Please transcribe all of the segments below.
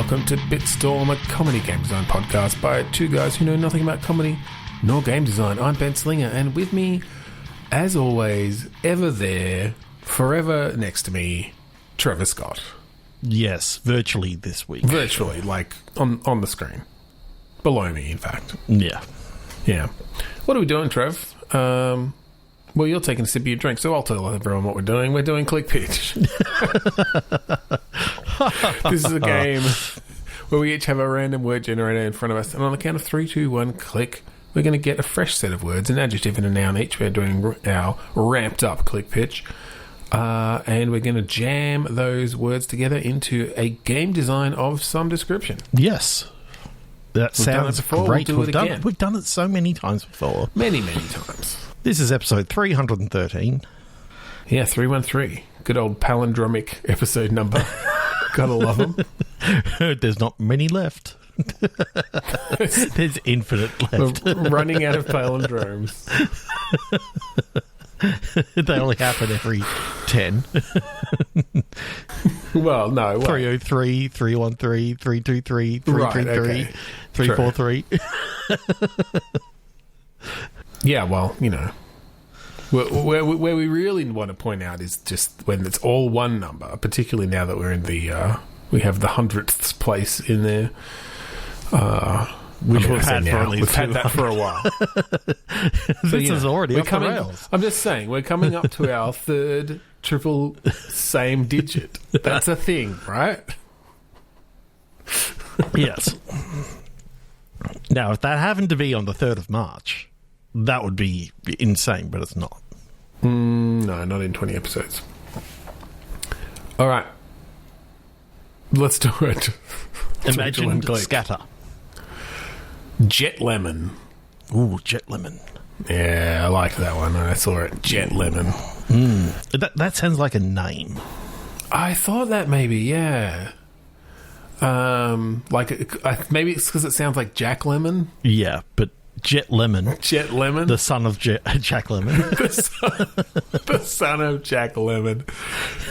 welcome to Bitstorm, a comedy game design podcast by two guys who know nothing about comedy nor game design. I'm Ben Slinger, and with me, as always, ever there, forever next to me, Trevor Scott. Yes, virtually this week. Virtually, like on the screen. Below me, in fact. Yeah. Yeah. What are we doing, Trev? Well, you're taking a sip of your drink, so I'll tell everyone what we're doing. We're doing Click Pitch. This is a game where we each have a random word generator in front of us, and on the count of 3, 2, 1, click, we're going to get a fresh set of words, an adjective and a noun each. We're doing our ramped up Click Pitch, and we're going to jam those words together into a game design of some description. Yes. That sounds great. We've done it. We've done it so many times before. Many, many times. This is episode 313. Yeah, 313. Good old palindromic episode number. Gotta love them. There's not many left. There's infinite left. We're running out of palindromes. They only happen every 10. Well, no. 303, 313, 323, 333, 343. Yeah, well, you know. Where we really want to point out is just when it's all one number, particularly now that we're in the... we have the 100th place in there. Which we've had for at least We've had that for a while. This is already off the rails. I'm just saying, we're coming up to our third triple same digit. That's a thing, right? Yes. Now, if that happened to be on the 3rd of March, that would be insane, but it's not. No, not in 20 episodes. All right. Let's do it. Imagine scatter. Jet lemon. Ooh, jet lemon. Yeah, I liked that one. I saw it. Jet lemon. That sounds like a name. I thought that maybe, yeah. Maybe it's because it sounds like Jack Lemon. Yeah, but Jet Lemon. Jet Lemon? The son of Jack Lemon. the son of Jack Lemon.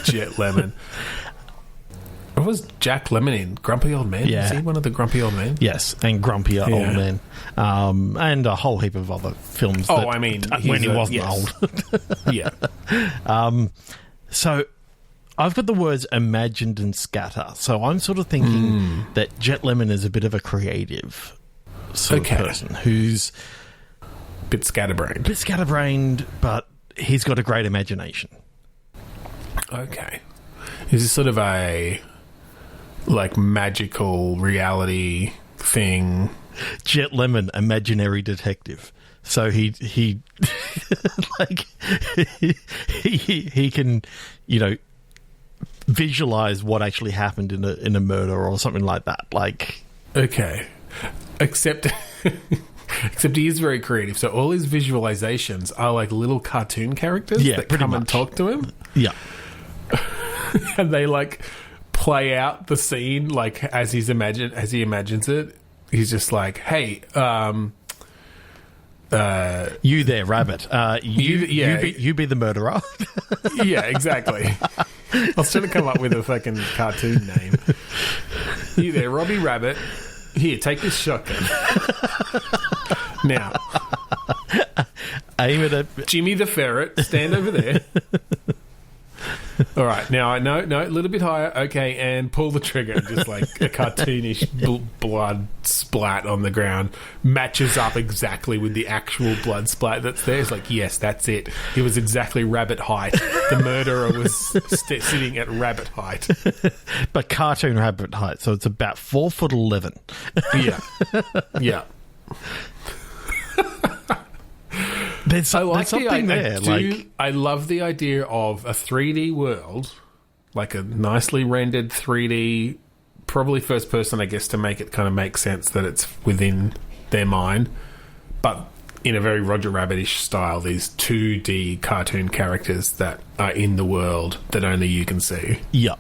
Jet Lemon. What was Jack Lemon in? Grumpy Old Man? Yeah. Is he one of the Grumpy Old Men? Yes, and Grumpier Old Men. And a whole heap of other films when he wasn't old. Yeah. So I've got the words imagined and scatter. So I'm sort of thinking that Jet Lemon is a bit of a creative sort of person who's a bit scatterbrained, but he's got a great imagination. Okay. Is this sort of a magical reality thing? Jet Lemon, imaginary detective. So he can, visualize what actually happened in a murder or something like that. Okay, except he is very creative. So all his visualizations are like little cartoon characters that come and talk to him. Yeah, and they play out the scene as he imagines it. He's just like, hey, you there, rabbit. You be the murderer. Yeah, exactly. I was trying to come up with a fucking cartoon name. You there, Robbie Rabbit. Here, take this shotgun. Now, aim it at Jimmy the Ferret. Stand over there. All right, now no, a little bit higher. Okay, and pull the trigger. Just like a cartoonish blood splat on the ground matches up exactly with the actual blood splat that's there. It's like, yes, that's it. It was exactly rabbit height. The murderer was sitting at rabbit height, but cartoon rabbit height. So it's about 4'11". Yeah. There's something there. I love the idea of a 3D world, like a nicely rendered 3D, probably first person, I guess, to make it kind of make sense that it's within their mind, but in a very Roger Rabbit-ish style, these 2D cartoon characters that are in the world that only you can see. Yeah.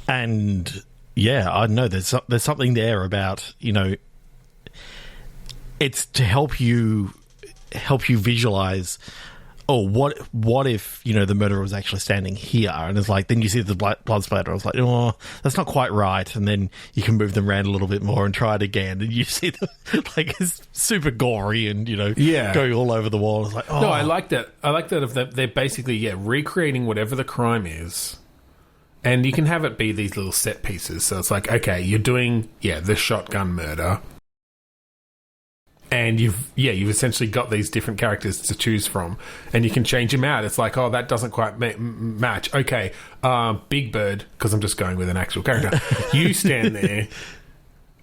And, yeah, I know there's something there about, it's to help you visualize oh, what if, the murderer was actually standing here? And it's like, then you see the blood splatter. I was like, oh, that's not quite right. And then you can move them around a little bit more and try it again. And you see it's super gory and, going all over the wall. It's like, oh. No, I like that. I like that they're basically, recreating whatever the crime is. And you can have it be these little set pieces. So it's like, okay, you're doing, the shotgun murder. And you've essentially got these different characters to choose from, and you can change them out. It's like, oh, that doesn't quite match. Okay, Big Bird, because I'm just going with an actual character. You stand there.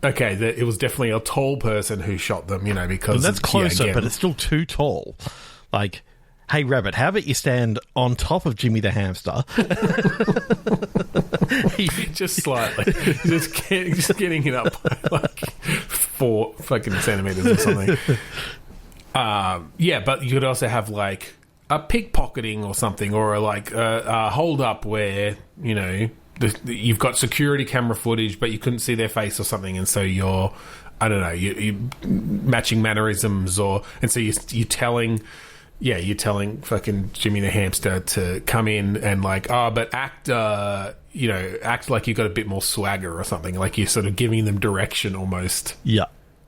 Okay, it was definitely a tall person who shot them, because... Well, that's closer, but it's still too tall. Like, hey, Rabbit, how about you stand on top of Jimmy the hamster? Just slightly. just getting it up by, like, 4 fucking centimetres or something. But you could also have, like, a pickpocketing or something, or, like, a hold-up where, you've got security camera footage, but you couldn't see their face or something, and so you're, I don't know, you're matching mannerisms, and so you're telling... Yeah, you're telling fucking Jimmy the hamster to come in and but act like you've got a bit more swagger or something. Like you're sort of giving them direction almost. Yeah.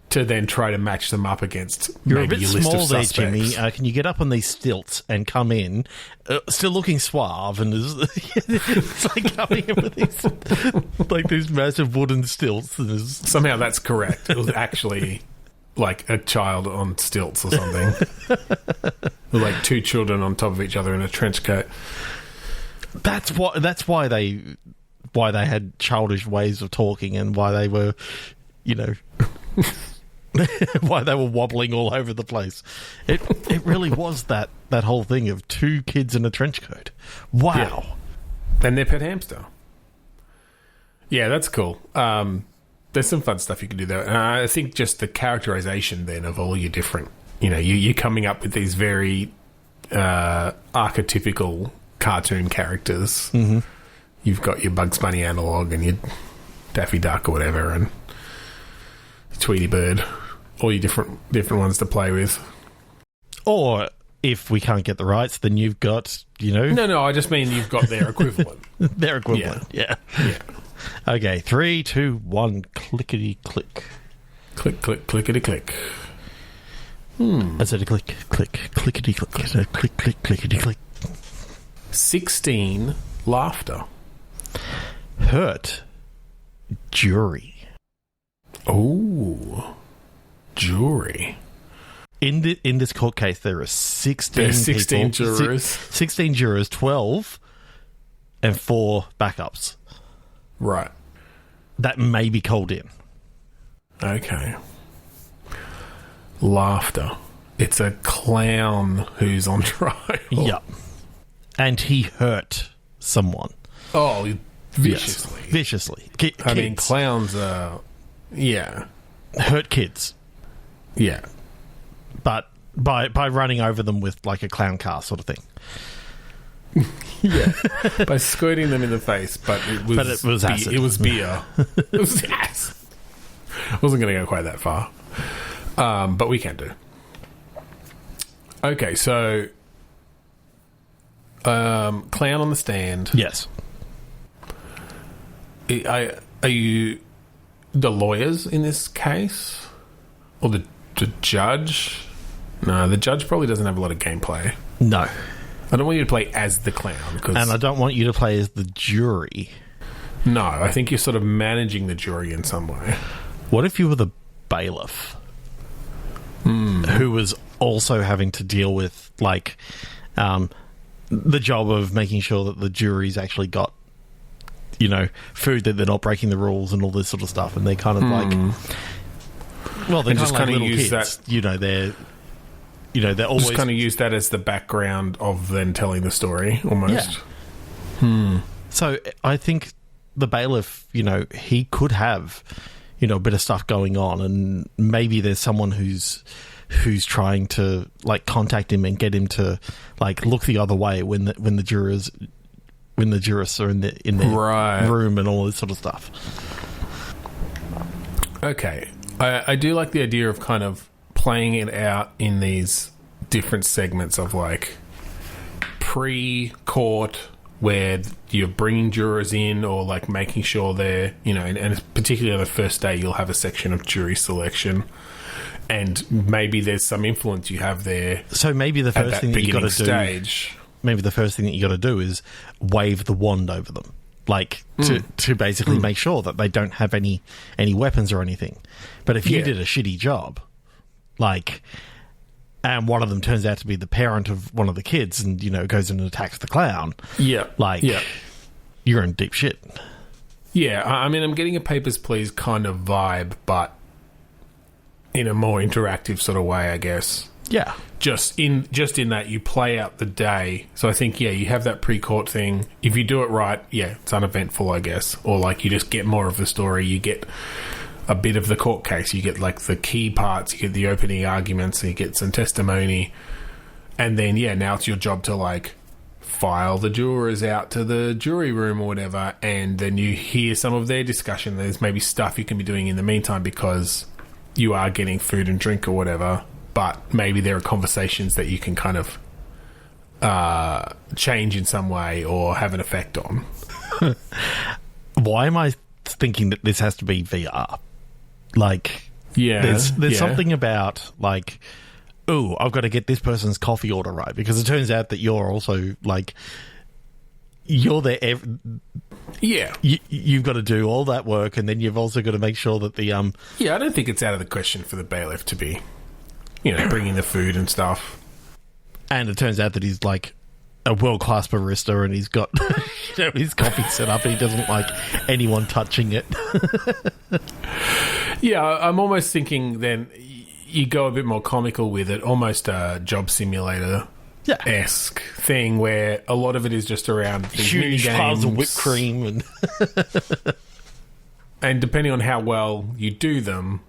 To then try to match them up against You're maybe a bit your list small of there, suspects. Jimmy. Can you get up on these stilts and come in, still looking suave, and it's like coming in with these massive wooden stilts. And Somehow that's correct. It was actually... like a child on stilts or something. With like 2 children on top of each other in a trench coat. That's why they had childish ways of talking, and why they were, why they were wobbling all over the place. It really was that whole thing of 2 kids in a trench coat. Wow. Yeah. And their pet hamster. Yeah, that's cool. There's some fun stuff you can do there. I think just the characterization then of all your different, you're coming up with these very archetypical cartoon characters. Mm-hmm. You've got your Bugs Bunny analog and your Daffy Duck or whatever, and Tweety Bird, all your different ones to play with. Or if we can't get the rights, then you've got, No, I just mean you've got their equivalent. Their equivalent, yeah. Okay, 3, 2, 1, clickety-click. Click, click, clickety-click. I said a click, clickety-click. I said a click, clickety-click. 16, laughter. Hurt, jury. Oh, jury. In this court case, there are 16 There's 16 people, jurors. 16 jurors, 12, and 4 backups. Right. That may be called in. Okay. Laughter. It's a clown who's on trial. Yep. And he hurt someone. Oh, viciously. Yes. Viciously. I mean, clowns are... Yeah. Hurt kids. Yeah. But by running over them with like a clown car sort of thing. Yeah, by squirting them in the face, but it was acid. It was beer. It was acid. I wasn't going to go quite that far, but we can do. Okay, so clown on the stand. Yes. Are you the lawyers in this case, or the judge? No, the judge probably doesn't have a lot of gameplay. No. I don't want you to play as the clown. And I don't want you to play as the jury. No, I think you're sort of managing the jury in some way. What if you were the bailiff? Who was also having to deal with, like, the job of making sure that the jury's actually got, food, that they're not breaking the rules and all this sort of stuff. And they're kind of like... Well, they're just kind of little kids. That, they're always... Just kind of use that as the background of then telling the story, almost. Yeah. So I think the bailiff, he could have, a bit of stuff going on, and maybe there's someone who's trying to, like, contact him and get him to, like, look the other way when the jurors are in their right. room and all this sort of stuff. Okay. I do like the idea of kind of playing it out in these different segments of, like, pre-court where you're bringing jurors in or like making sure they're, and particularly on the first day you'll have a section of jury selection, and maybe there's some influence you have there. So maybe the first thing that you got to do, maybe the first thing that you got to do is wave the wand over them, like to basically make sure that they don't have any weapons or anything. But if you did a shitty job, like, and one of them turns out to be the parent of one of the kids, and goes and attacks the clown, you're in deep shit. Yeah, I mean, I'm getting a Papers, Please kind of vibe, but in a more interactive sort of way, I guess. Yeah. Just in that you play out the day. So I think, you have that pre-court thing. If you do it right, it's uneventful, I guess. Or, like, you just get more of the story. You get a bit of the court case. You get, like, the key parts. You get the opening arguments. You get some testimony. And then, now it's your job to, like, file the jurors out to the jury room or whatever. And then you hear some of their discussion. There's maybe stuff you can be doing in the meantime because you are getting food and drink or whatever, but maybe there are conversations that you can kind of change in some way or have an effect on. Why am I thinking that this has to be VR? Like, there's something about, like, oh, I've got to get this person's coffee order right, because it turns out that you're also, like, you're there you've got to do all that work, and then you've also got to make sure that the I don't think it's out of the question for the bailiff to be bringing the food and stuff. And it turns out that he's like a world-class barista, and he's got his coffee set up, and he doesn't like anyone touching it. I'm almost thinking then you go a bit more comical with it, almost a job simulator esque thing where a lot of it is just around these huge piles of whipped cream and depending on how well you do them,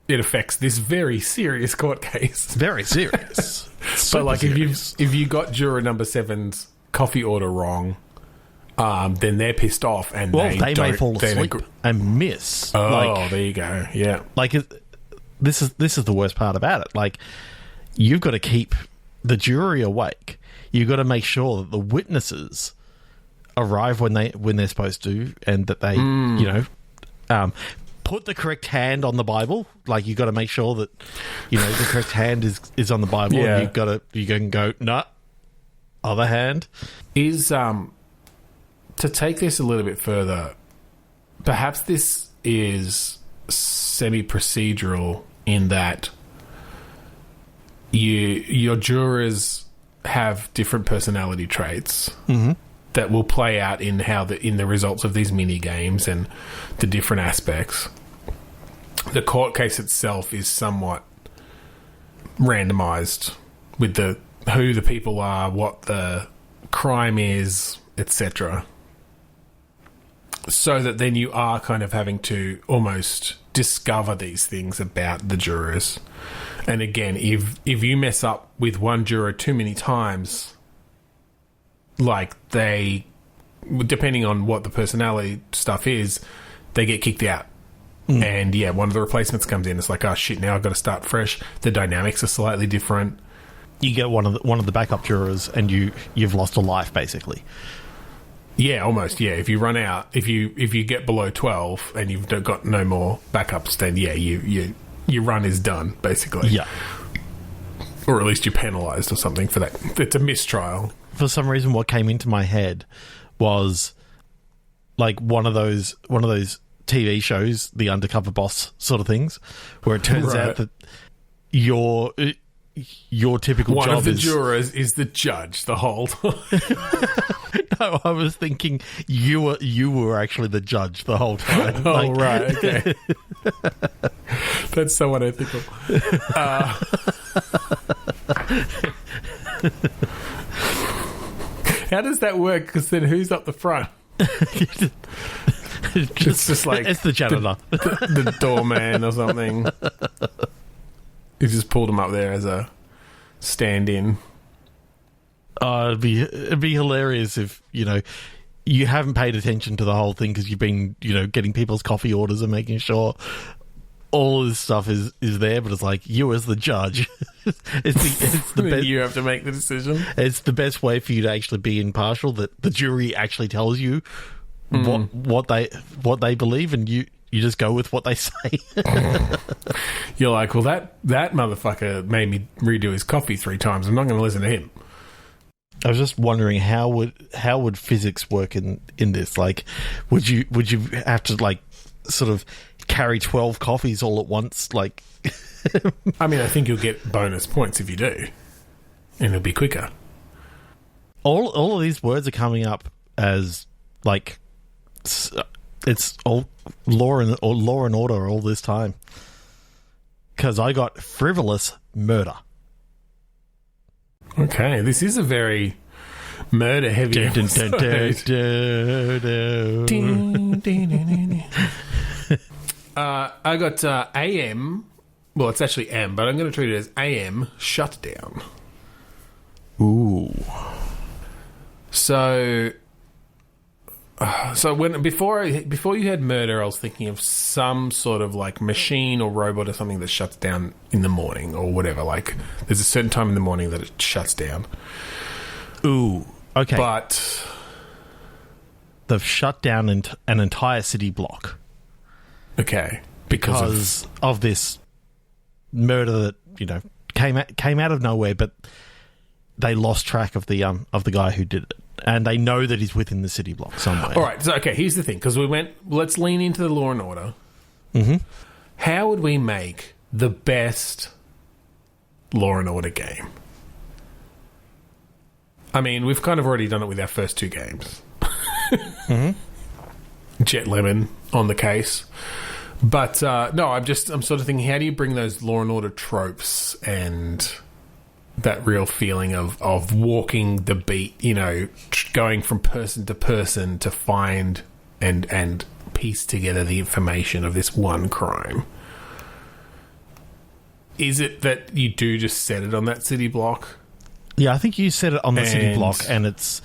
it affects this very serious court case. Very serious. So, like, if you got juror number 7's coffee order wrong, then they're pissed off, and they may fall asleep and miss. Oh, there you go. Yeah, like this is the worst part about it. Like, you've got to keep the jury awake. You've got to make sure that the witnesses arrive when they're supposed to, and that they put the correct hand on the Bible. Like, you got to make sure that the correct hand is on the Bible. Yeah. And you can go other hand is to take this a little bit further. Perhaps this is semi-procedural in that your jurors have different personality traits that will play out in the results of these mini games and the different aspects. The court case itself is somewhat randomized with who the people are, what the crime is, etc. So that then you are kind of having to almost discover these things about the jurors. And again, if you mess up with one juror too many times, like, they, depending on what the personality stuff is, they get kicked out. And one of the replacements comes in. It's like, oh shit, now I've got to start fresh. The dynamics are slightly different. You get one of the backup jurors, and you've lost a life, basically. Yeah, almost. Yeah, if you run out, if you get below 12 and you've got no more backups, then your run is done, basically. Yeah. Or at least you're penalised or something for that. It's a mistrial. For some reason, what came into my head was like one of those TV shows, the Undercover Boss sort of things, where it turns out that your typical one job of the jurors is the judge the whole time. No, I was thinking you were actually the judge the whole time. Oh, right, okay. That's so unethical. How does that work? Because then who's up the front? It's just like it's the janitor, the doorman or something. You just pulled him up there as a stand-in. It'd be hilarious if you haven't paid attention to the whole thing because you've been getting people's coffee orders and making sure all of this stuff is there, but it's like, you as the judge, it's the best. You have to make the decision. It's the best way for you to actually be impartial, that the jury actually tells you what they believe, and you just go with what they say. You're like, well, that motherfucker made me redo his coffee 3 times. I'm not going to listen to him. I was just wondering, how would physics work in this? Like, would you have to, like, sort of carry 12 coffees all at once? Like, I mean, I think you'll get bonus points if you do, and it'll be quicker. All of these words are coming up as, like, it's all law and order all this time. Because I got frivolous murder. Okay, this is a very murder-heavy episode. I got AM. Well, it's actually M, but I'm going to treat it as AM shutdown. Ooh. So before you had murder, I was thinking of some sort of like machine or robot or something that shuts down in the morning or whatever. Like there's a certain time in the morning that it shuts down. Ooh, okay. But they've shut down an entire city block. Okay, because of this murder that came out of nowhere, but they lost track of the guy who did it. And they know that he's within the city block somewhere. All right. So, okay, here's the thing. Because let's lean into the law and order. Mm-hmm. How would we make the best law and order game? I mean, we've kind of already done it with our first 2 games. Mm-hmm. Jet Lemon on the case. But, no, I'm sort of thinking, how do you bring those law and order tropes and that real feeling of walking the beat, going from person to person to find and piece together the information of this one crime? Is it that you do just set it on that city block? Yeah, I think you set it on the city block, and it's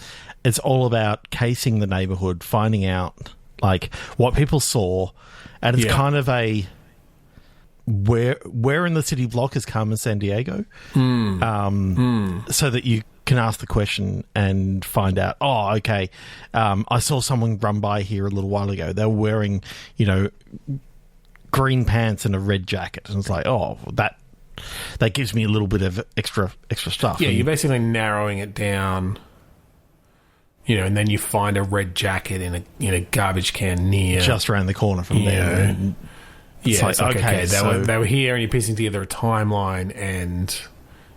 all about casing the neighborhood, finding out like what people saw, and it's kind of a where in the city block is Carmen Sandiego, so that you can ask the question and find out, oh, okay, I saw someone run by here a little while ago. They were wearing, green pants and a red jacket. And it's like, oh, that gives me a little bit of extra stuff. Yeah, you're basically narrowing it down, and then you find a red jacket in a garbage can near... just around the corner from there. Yeah, it's like, okay, they were here, and you're piecing together a timeline, and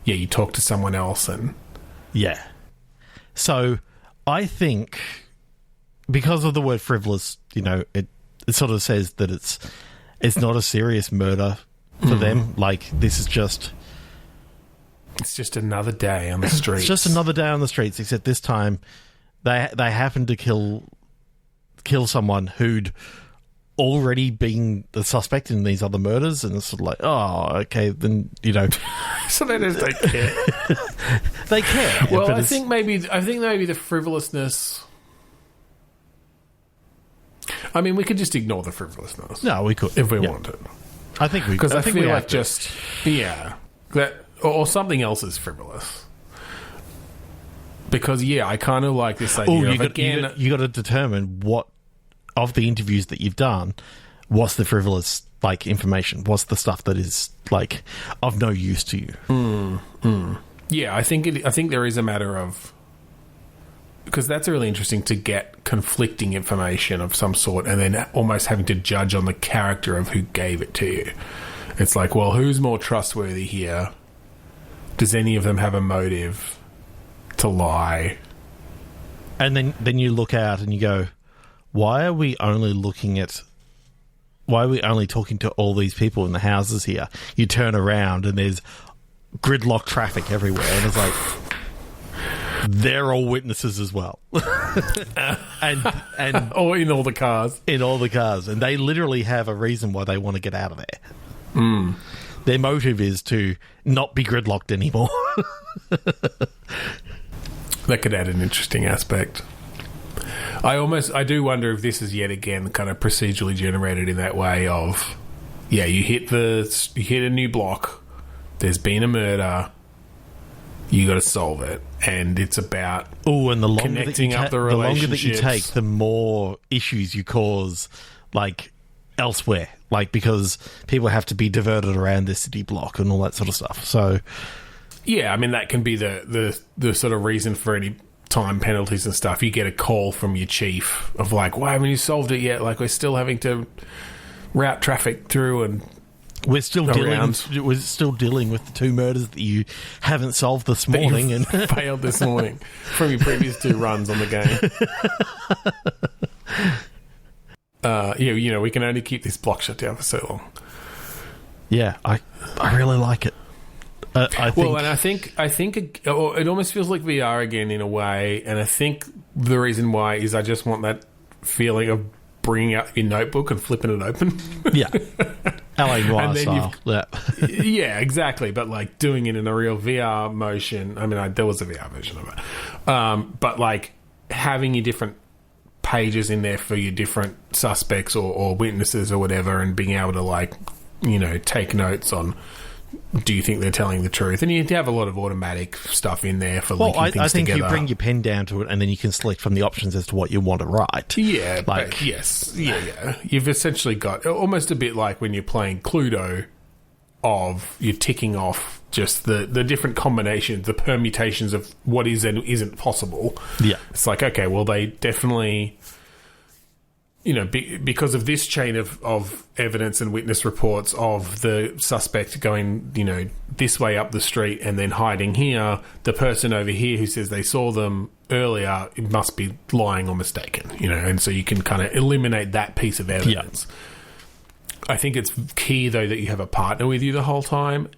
you talk to someone else, and so I think because of the word frivolous, it sort of says that it's not a serious murder for them. Like this is it's just another day on the streets. It's just another day on the streets, except this time they happen to kill someone who'd already been the suspect in these other murders, and it's sort of like, oh, okay, then so they just don't care. They care. Well, I think maybe the frivolousness. I mean, we could just ignore the frivolousness. No, we could if we wanted. I think we because I think feel we like just that or something else is frivolous. Because I kind of like this idea of again. You got to determine what of the interviews that you've done, what's the frivolous information? What's the stuff that is of no use to you? Yeah, I think there is a matter of, because that's really interesting to get conflicting information of some sort, and then almost having to judge on the character of who gave it to you. It's like, well, who's more trustworthy here? Does any of them have a motive to lie? And then you look out and you go, why are we only talking to all these people in the houses here? You turn around and there's gridlock traffic everywhere, and it's like they're all witnesses as well. and or in all the cars. And they literally have a reason why they want to get out of there. Their motive is to not be gridlocked anymore. That could add an interesting aspect. I do wonder if this is yet again kind of procedurally generated in that way of Yeah, you hit a new block. There's been a murder. You got to solve it, and it's about and the longer connecting up the the longer relationships. that you take, the more issues you cause, like elsewhere, like because people have to be diverted around this city block and all that sort of stuff. So, yeah, I mean that can be the sort of reason for any time penalties and stuff. You get a call from your chief of like, "Why haven't you solved it yet? Like we're still having to route traffic through and." We're still dealing with the 2 murders that you haven't solved this morning and failed this morning from your previous 2 runs on the game. We can only keep this block shut down for so long. Yeah, I really like it. I think it almost feels like VR again in a way, and I think the reason why is I just want that feeling of bringing out your notebook and flipping it open. Yeah. LA Noire style. Yeah. Yeah, exactly. But like doing it in a real VR motion. I mean, there was a VR version of it. But like having your different pages in there for your different suspects or witnesses or whatever, and being able to like, take notes on, do you think they're telling the truth? And you have a lot of automatic stuff in there for linking things together. I think you bring your pen down to it and then you can select from the options as to what you want to write. Yeah, yes. Yeah. You've essentially got almost a bit like when you're playing Cluedo of you're ticking off just the different combinations, the permutations of what is and isn't possible. Yeah. It's like, okay, well, they definitely... because of this chain of evidence and witness reports of the suspect going, this way up the street and then hiding here, the person over here who says they saw them earlier, it must be lying or mistaken, and so you can kind of eliminate that piece of evidence. Yeah. I think it's key, though, that you have a partner with you the whole time,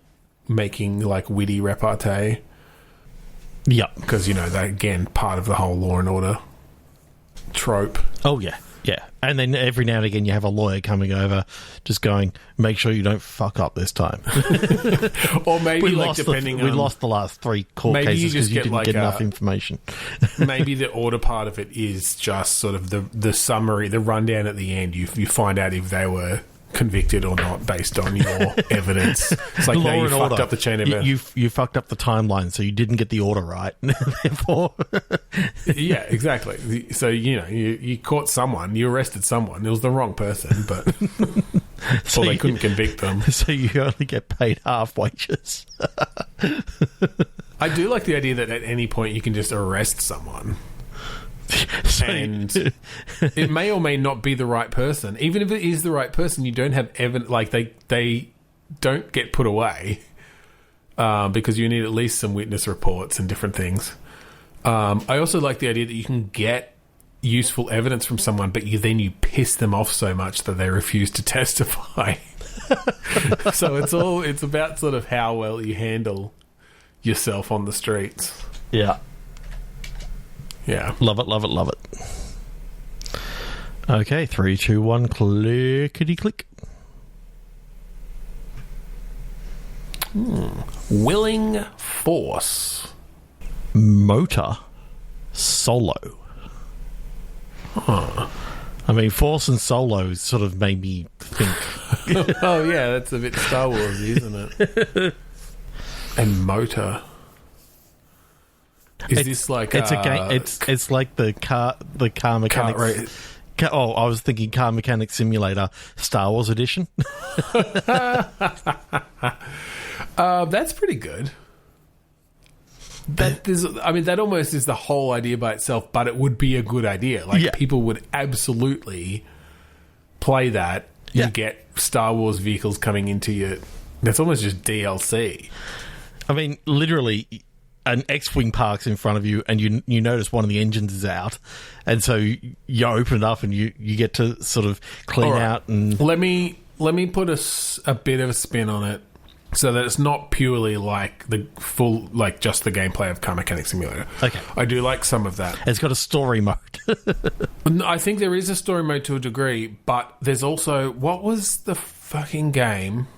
making, like, witty repartee. Yeah. Because, that, again, part of the whole Law and Order trope. Oh, yeah. Yeah, and then every now and again you have a lawyer coming over just going, make sure you don't fuck up this time. Or maybe, we lost the last 3 court cases because you didn't get enough information. Maybe the order part of it is just sort of the summary, the rundown at the end. You find out if they were convicted or not based on your evidence. It's like, no, you fucked up the chain of evidence. You fucked up the timeline, so you didn't get the order right. Therefore... Yeah, exactly. So, you caught someone, you arrested someone. It was the wrong person, but... so they couldn't convict them. So you only get paid half wages. I do like the idea that at any point you can just arrest someone. And it may or may not be the right person. Even if it is the right person, you don't have evidence. Like they don't get put away because you need at least some witness reports and different things. I also like the idea that you can get useful evidence from someone, but then you piss them off so much that they refuse to testify. So it's about sort of how well you handle yourself on the streets. Yeah. Yeah. Love it. Okay, 3, 2, 1, clickety click. Willing force. Motor. Solo. Huh. I mean, force and solo sort of made me think. Oh, yeah, that's a bit Star Wars, isn't it? And motor. Is this like it's a game? It's like the car mechanics. I was thinking Car Mechanic Simulator Star Wars edition. That's pretty good. That almost is the whole idea by itself, but it would be a good idea. Like, people would absolutely play that. You get Star Wars vehicles coming into you. That's almost just DLC. I mean, literally, an X-Wing parks in front of you and you notice one of the engines is out, and so you open it up and you get to sort of clean out. And let me put a bit of a spin on it so that it's not purely like the full, like just the gameplay of Car Mechanic Simulator. Okay. I do like some of that. It's got a story mode. I think there is a story mode to a degree, but there's also, what was the fucking game?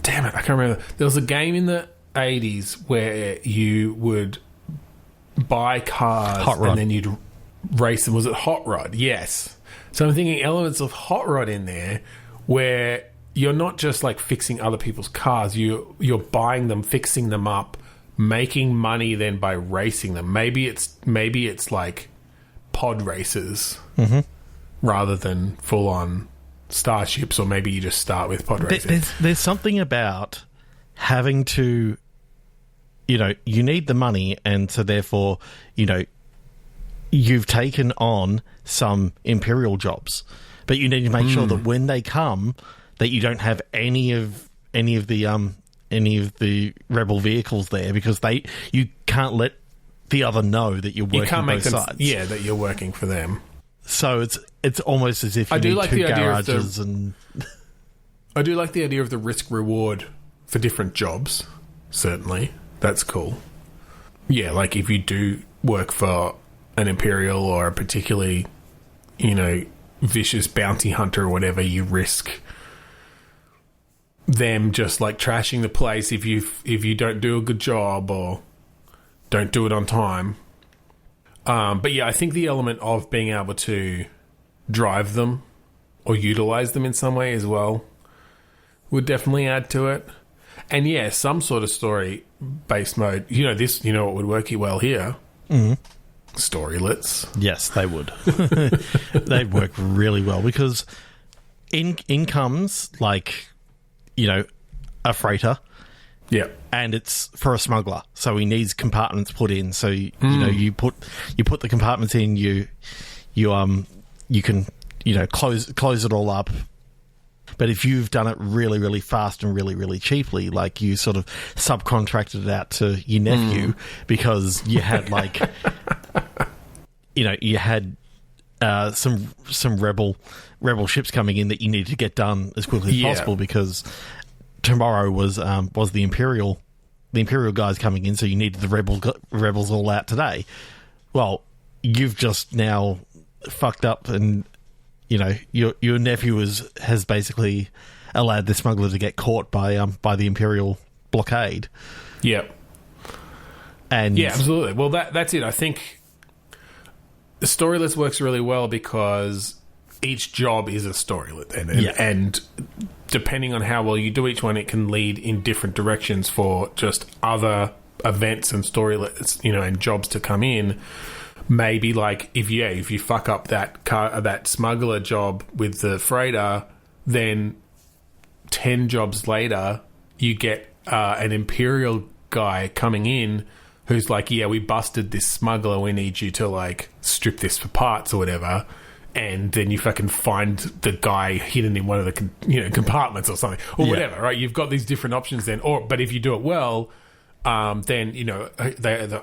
Damn it, I can't remember. There was a game in the 80s where you would buy cars and then you'd race them. Was it Hot Rod? Yes. So I'm thinking elements of Hot Rod in there where you're not just like fixing other people's cars. You're buying them, fixing them up, making money then by racing them. Maybe it's like pod races rather than full on starships, or maybe you just start with pod racing. There's something about having to, you need the money, and so therefore, you've taken on some Imperial jobs, but you need to make sure that when they come, that you don't have any of the rebel vehicles there, because you can't let the other know that you're working you can't make both them, sides. Yeah, that you're working for them. So it's almost as if you need two garages. I do like the idea of the risk reward for different jobs. Certainly, that's cool. Yeah, like if you do work for an Imperial or a particularly, vicious bounty hunter or whatever, you risk them just like trashing the place if you don't do a good job or don't do it on time. But yeah, I think the element of being able to drive them or utilize them in some way as well would definitely add to it. And yeah, some sort of story-based mode. What would work well here? Storylets. Yes, they would. They'd work really well, because in comes like, a freighter. Yeah. And it's for a smuggler, so he needs compartments put in. So you put the compartments in. You can close it all up. But if you've done it really, really fast and really, really cheaply, like you sort of subcontracted it out to your nephew because you had like, you had some rebel ships coming in that you needed to get done as quickly as possible, because tomorrow was the Imperial guys coming in, so you needed the rebels all out today. Well, you've just now fucked up, and your nephew has basically allowed the smuggler to get caught by the Imperial blockade. Yep. And yeah, absolutely. Well, that's it. I think the storylets works really well because each job is a storylet, and depending on how well you do each one, it can lead in different directions for just other events and storylets, and jobs to come in. Maybe like if you fuck up that smuggler job with the freighter, then 10 jobs later you get an Imperial guy coming in who's like, yeah, we busted this smuggler, we need you to like strip this for parts or whatever. And then you fucking find the guy hidden in one of the compartments or something, or whatever, right? You've got these different options then. But if you do it well, then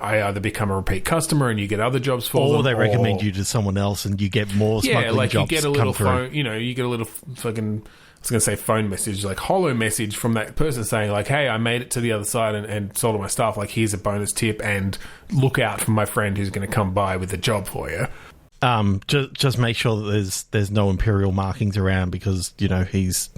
I either become a repeat customer and you get other jobs for them, or they recommend you to someone else and you get more smuggling jobs. You get a little phone, you get a little fucking, I was going to say phone message, like holo message from that person saying like, hey, I made it to the other side and sold all my stuff. Like, here's a bonus tip, and look out for my friend who's going to come by with a job for you. Just make sure that there's no Imperial markings around, because he's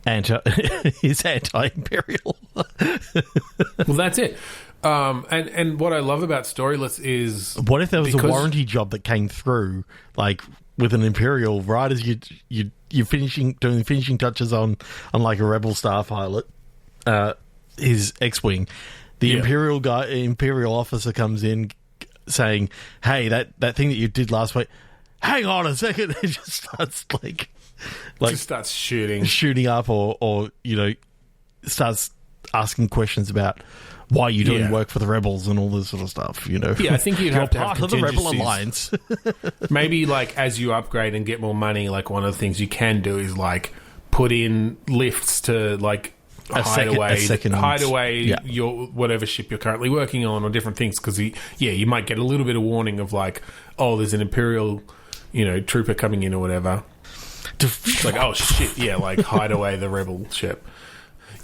anti-Imperial. Well, that's it. And what I love about storylets is, what if there was a warranty job that came through, like with an Imperial, right as you're doing the finishing touches on like a Rebel star pilot, his X-wing, the Imperial officer comes in saying, hey, that thing that you did last week, hang on a second. It just starts just starts shooting up, or starts asking questions about why you're doing work for the rebels and all this sort of stuff. I think you'd have to have part of the Rebel Alliance. Maybe like as you upgrade and get more money, like one of the things you can do is like put in lifts to like hide away your whatever ship you're currently working on, or different things, because you might get a little bit of warning of like, oh, there's an Imperial trooper coming in or whatever. It's like, oh shit, like hide away the rebel ship.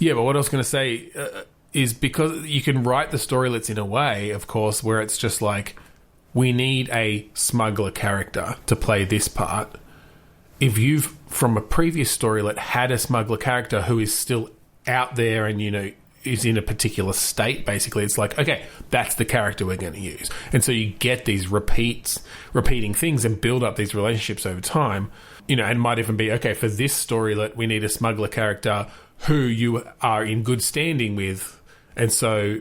But what I was going to say is, because you can write the storylets in a way, of course, where it's just like, we need a smuggler character to play this part. If you've, from a previous storylet, had a smuggler character who is still out there and is in a particular state, basically, it's like, okay, that's the character we're going to use. And so you get these repeating things and build up these relationships over time. and it might even be, okay, for this storylet, we need a smuggler character who you are in good standing with. And so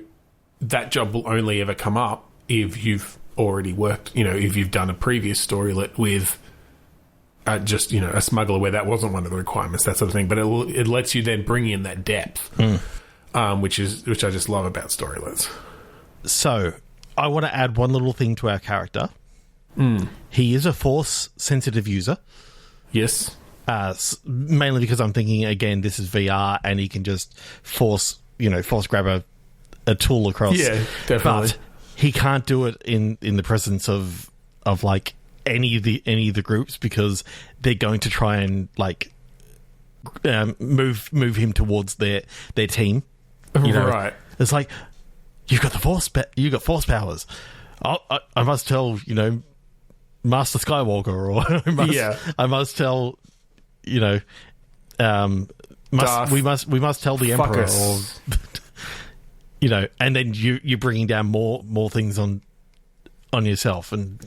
that job will only ever come up if you've already worked, if you've done a previous storylet with just, a smuggler where that wasn't one of the requirements, that sort of thing. But it lets you then bring in that depth, which I just love about storylets. So I want to add one little thing to our character. He is a force-sensitive user. Yes. Mainly because I'm thinking, again, this is VR and he can just force grab a tool across. Yeah, definitely. But he can't do it in the presence of like any of the groups, because they're going to try and like move him towards their team. Right. It's like, you've got force powers. I must tell, Master Skywalker, or I must tell, we must tell the Emperor, or and then you're bringing down more things on yourself, and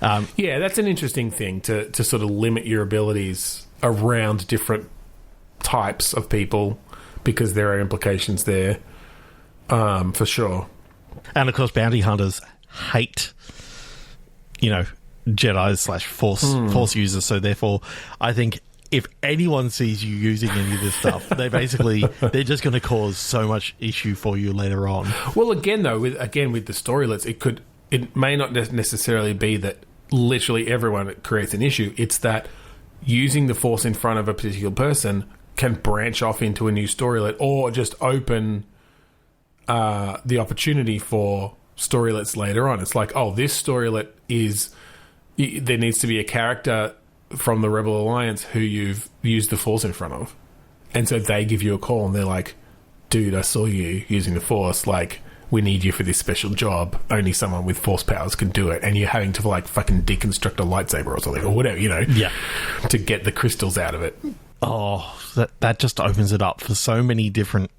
that's an interesting thing to sort of limit your abilities around different types of people, because there are implications there, for sure. And of course, bounty hunters hate, Jedis / force users. So therefore, I think if anyone sees you using any of this stuff, they're just going to cause so much issue for you later on. Well, again though, with the storylets, it may not necessarily be that literally everyone creates an issue. It's that using the force in front of a particular person can branch off into a new storylet, or just open the opportunity for storylets later on. It's like, oh, this storylet there needs to be a character from the Rebel Alliance who you've used the Force in front of. And so they give you a call and they're like, dude, I saw you using the Force. Like, we need you for this special job. Only someone with Force powers can do it. And you're having to, like, fucking deconstruct a lightsaber or something, or whatever, to get the crystals out of it. Oh, that just opens it up for so many different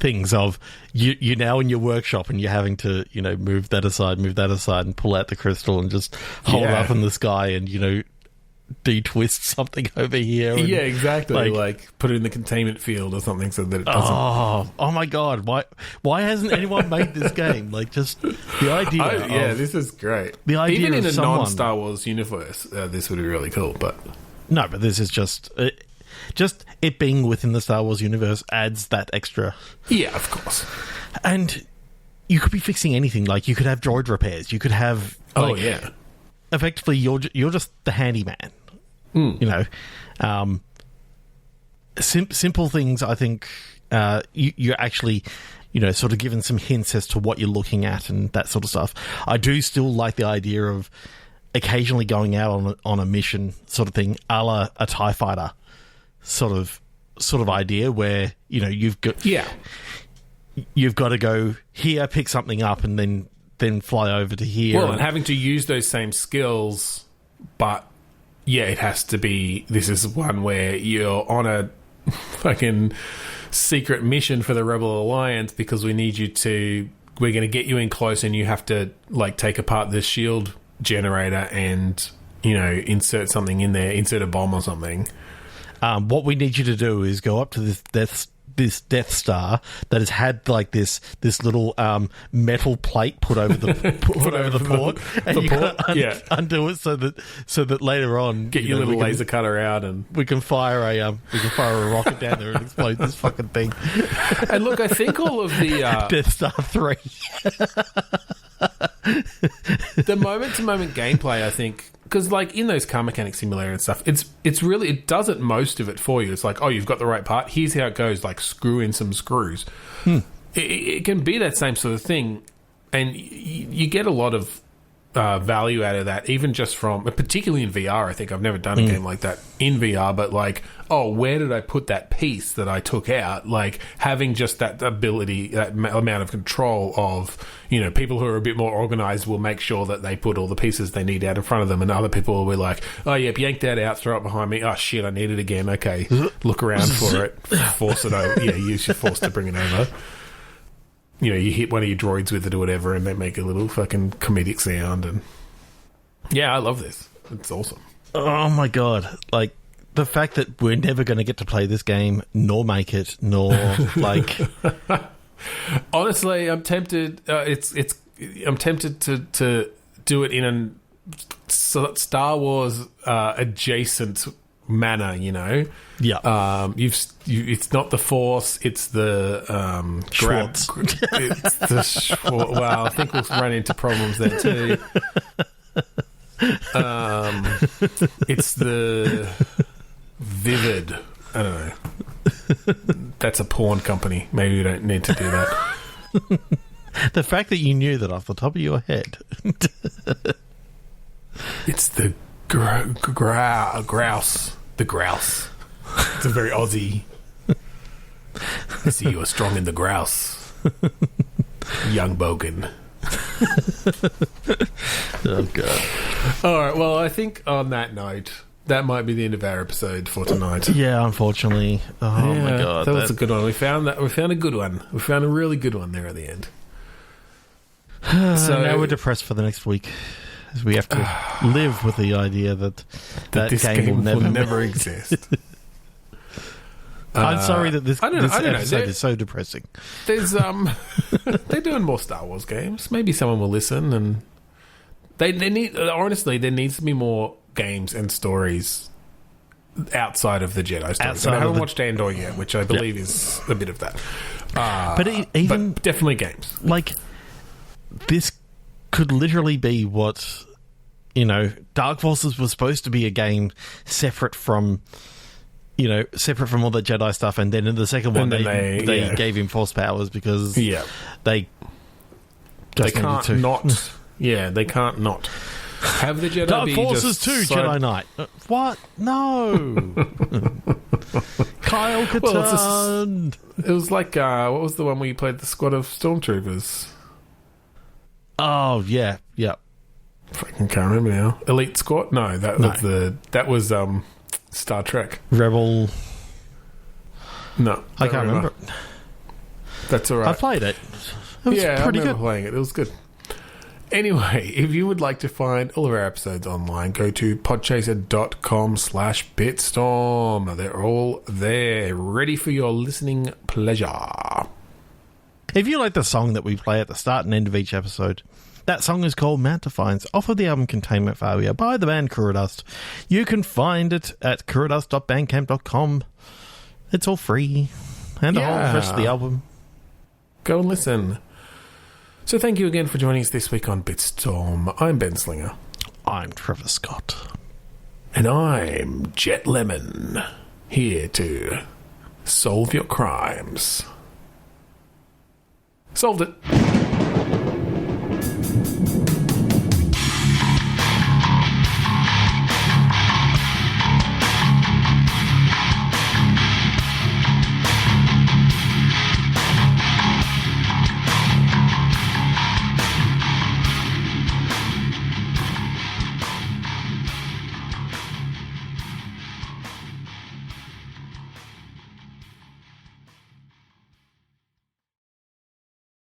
things of you're now in your workshop and you're having to, move that aside and pull out the crystal and just hold it up in the sky and, de-twist something over here. And, exactly. Like put it in the containment field or something so that it doesn't... Oh my God. Why hasn't anyone made this game? Like, just the idea this is great. The idea even in of a non-Star Wars universe, this would be really cool, but... No, but this is just it being within the Star Wars universe adds that extra. Yeah, of course. And you could be fixing anything. Like, you could have droid repairs. You could have... Effectively, you're just the handyman. Simple things, I think, you're actually, sort of given some hints as to what you're looking at and that sort of stuff. I do still like the idea of occasionally going out on a mission sort of thing, a la a TIE fighter sort of idea, where, you've got to go here, pick something up, and then fly over to here. Well, and having to use those same skills, but it has to be, this is one where you're on a fucking secret mission for the Rebel Alliance because we're going to get you in close and you have to, like, take apart this shield generator and, insert something in there, insert a bomb or something. What we need you to do is go up to this Death Star that has had like this little metal plate put over the port, and you gotta undo it so that later on get your little laser cutter out and we can fire a rocket down there and explode this fucking thing. And look, I think all of the Death Star 3, the moment to moment gameplay, I think. Because, like, in those car mechanic simulator and stuff, it's really, it does it, most of it for you. It's like, oh, you've got the right part. Here's how it goes. Like, screw in some screws. It can be that same sort of thing. And you get a lot of value out of that, even just from, particularly in VR, I think. I've never done a game like that in VR, but, like, oh, where did I put that piece that I took out? Like, having just that ability, that amount of control of, people who are a bit more organised will make sure that they put all the pieces they need out in front of them, and other people will be like, oh, yep, yank that out, throw it behind me. Oh, shit, I need it again. Okay, look around for it, force it over. Yeah, use your force to bring it over. You hit one of your droids with it or whatever, and they make a little fucking comedic sound. And yeah, I love this. It's awesome. Oh my god! Like the fact that we're never going to get to play this game, nor make it, nor like. Honestly, I'm tempted. I'm tempted to do it in a Star Wars adjacent manner. You know. Yeah. It's not the Force. It's the Schwartz. It's the Schwartz. Well, I think we'll run into problems there too. It's the Vivid. I don't know. That's a porn company. Maybe we don't need to do that. The fact that you knew that off the top of your head. It's the Grouse. The Grouse. It's a very Aussie. I see you are strong in the Grouse. Young Bogan. Oh, God. All right, well, I think on that note, that might be the end of our episode for tonight. Yeah, unfortunately. Oh, Yeah, my God. that was a good one. We found a good one. We found a really good one there at the end. So now we're depressed for the next week. As we have to live with the idea that this game will never exist. I'm sorry that this episode know. is so depressing. There's they're doing more Star Wars games. Maybe someone will listen, and they need, honestly, there needs to be more games and stories outside of the Jedi stories. I haven't watched Andor yet, which I believe is a bit of that. But definitely games. Like, this could literally be what, Dark Forces was supposed to be a game separate from all the Jedi stuff, and then in the second one they gave him Force powers because they can't not. Yeah, they can't not have the Jedi Dark be Forces 2 Jedi Knight. What? No. Kyle Katarn. It was like what was the one where you played the squad of stormtroopers? Oh yeah. Fucking can't remember now. Elite Squad? No, that was Star Trek. Rebel. No, I can't remember. That's all right. I played it. It was I pretty remember good. playing it. It was good. Anyway, if you would like to find all of our episodes online, go to podchaser.com/bitstorm. They're all there, ready for your listening pleasure. If you like the song that we play at the start and end of each episode, that song is called Mount Defiance, off of the album Containment Failure by the band Kuradust. You can find it at kuradust.bandcamp.com. It's all free. And the whole rest of the album. Go and listen. So thank you again for joining us this week on Bitstorm. I'm Ben Slinger. I'm Trevor Scott. And I'm Jet Lemon, here to solve your crimes. Solved it.